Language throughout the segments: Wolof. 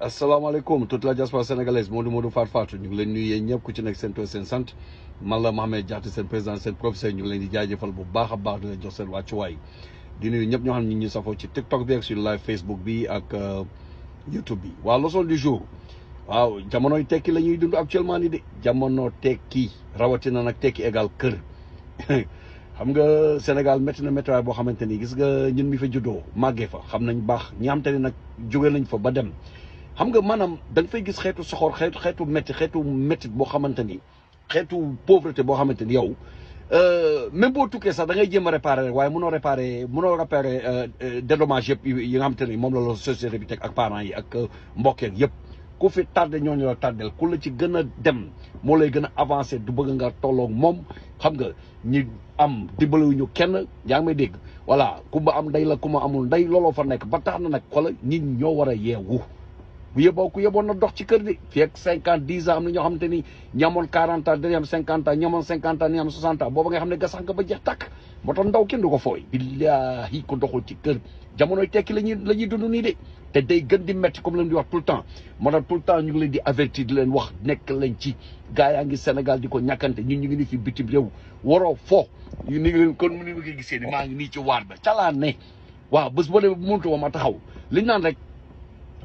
asalaamaaleykum toute la diaspora sénégalaise Modou Fatou ñu ngi leen nuyu yéen ñëpp ku ci nekk seen tur seen sant man la Mohamed Diakhaté seen président seen professeur ñu ngi leen di jaajëfal bu baax a baax di leen jox seen wàccuwaay di nuyu ñëpp ñoo xam ne ñu ngi safoo ci TikTok bi ak sur live Facebook bi ak YouTube bi. waaw leçon du jour waaw jamonoy tekki la ñuy dund actuellement ni de jamono tekki rawatina nag tekki égal kër xam nga Sénégal métti na météo boo xamante ni gis nga ñun mi fa juddoo màggee fa xam nañ baax ñi xam te ne nag jóge nañ fa ba dem. xam nga maanaam da nga fay gis xeetu soxor xeetu métti boo xamante ni xeetu pauvreté boo xamante ni yow même boo tukkee sax da ngay jéem a réparer rek waaye mënoo réparer dédommage yëpp yi nga xamante ni moom la société bi teg ak parents yi ak mbokk yeeg yëpp ku fi tardé ñooñu la tardel ku la ci gën a dem moo lay gën a avancé du bëgg nga tolloog moom xam nga ñi am dimbaliwuñu kenn yaa ngi may dégg voilà ku ma am ndey la ku ma amul ndey looloo fa nekk ba tax na nag xoola nit ñoo war a yeewu bu yeboo ku yeboon na dox ci kër de fii ak 50 10 ans am na ñoo xamante ni ñamoon 40 ans dañuy am 50 ans ñamoon 50 ans dañuy am 60 ans booba nga xam ne gasax nga ba jeex tàkk moo tax ndaw kenn du ko fooy billaahi ko doxul ci kër jamonoy tekki la ñuy dund nii de te day gën di metti comme leen di wax tout le temps moo tax tout le temps ñu ngi leen di avertir di leen wax nekk lañ ci gaa yaa ngi Sénégal di ko ñàkkante ñun ñu ngi ni fi bitim réew waroo foo ni ngi leen kon ni ma koy gisee ni maa ngi nii ci waar ba calaa ne waaw bés boo demee bu mëntu ma taxaw liñ naan rek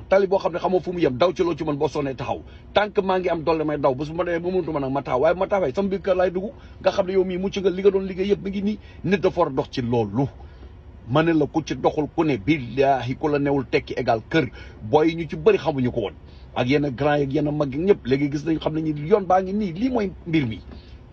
tali boo xam ne xamoo fu mu yem daw ci loo ci mën boo sonnee taxaw tant que maa ngi am doole may daw bés bu ma demee ba mëntu ma nag ma taxaw waaye ma taxawee sama biir kër laay dugg nga xam ne yow mii mucc nga li nga doon liggéey yëpp mi ngi nii nit dafa war a dox ci loolu ma ne la ku ci doxul ku ne billaahi ku la newul tekki égal kër booy yi ñu ci bëri xamuñu ko woon ak yenn grand yeeg yenn mag ñëpp léegi gis nañ xam ne ñi yoon baa ngi nii lii mooy mbir mi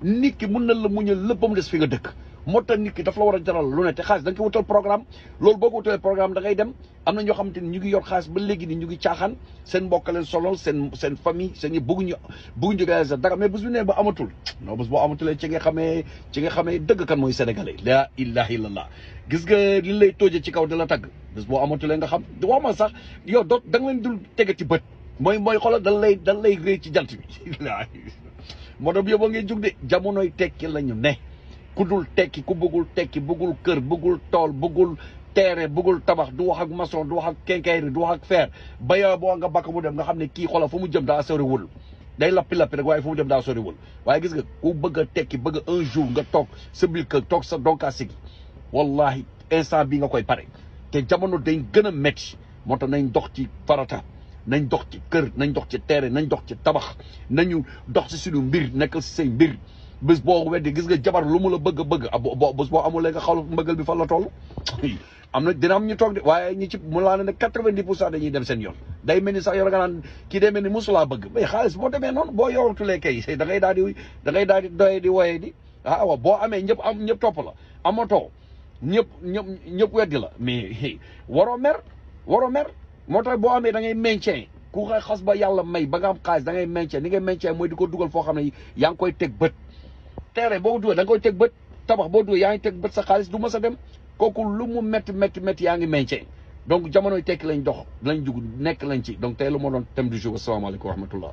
nit ki mun na la muñal lépp ba mu des fi nga dëkk moo tax nit ki daf la war a jaral lu ne te xaalis da nga ko wutal programme loolu boo ko wutalee programme da ngay dem am na ñoo xamante ni ñu ngi yor xaalis ba léegi ni ñu ngi caaxaan seen mbokk leen solol seen famille seen yi bëgguñu réaliser dara mais bés bu nee ba amatul non bés boo amatulee ci nga xamee dëgg kan mooy sénégalais la ilaha illallah gis nga li lay tóoje ci kaw di la tagg bés boo amatulee nga xam wax ma sax yow da nga leen dul tege ci bët mooy xoolal dan lay réy ci jant bi moo tax yow ba ngay jug de jamonoy tekki la ñu ne ku dul tekki ku bëggul tekki bëggul kër bëggul tool bëggul terrain bëggul tabax du wax ak maçon du wax ak quincaillerie du wax ak fer ba yow boo nga bakk mu dem nga xam ne kii xoolal fu mu jëm daa soriwul day lappi rek waaye fu mu jëm daa soriwul waaye gis nga ku bëgg a tekki bëgg un jour nga toog sa biir kër toog sa donkaasi gi wallahi instant bi nga koy pare te jamono dañ gën a métti moo tax nañ dox ci farata nañ dox ci kër nañ dox ci terrain nañ dox ci tabax nañu dox ci suñu mbir nekkal ci say mbir bés boo weddi gis nga jabar lu mu la bëgg bés boo amulee nga xaw mbëggal bi fan la toll am na dina am ñu toog de waaye ñi ci mu laa ne 90% dañuy dem seen yoon day mel ni sax yow nga naan kii day mel ni mosulaa bëgg mais xaalis boo demee noonu boo yoratulee kay da ngay daal di doye di woyee di waaw boo amee ñëpp topp la amatoo ñëpp weddi la mais waroo mer moo tax boo amee da ngay maintien ku nga xas ba yàlla may ba nga am xaalis da ngay maintien ni ngay maintien mooy di ko dugal foo xam ne yaa ngi koy teg bët terrain boo ko dugal da nga koy teg bët tabax boo dugal yaa ngi teg bët sa xaalis du ma sa dem kooku lu mu métti yaa ngi maintien donc jamonoy tekki lañ dox lañ jug nekk lañ ci donc tey lu moo doon thème du jour asalaamaaleykum wa rahmatullah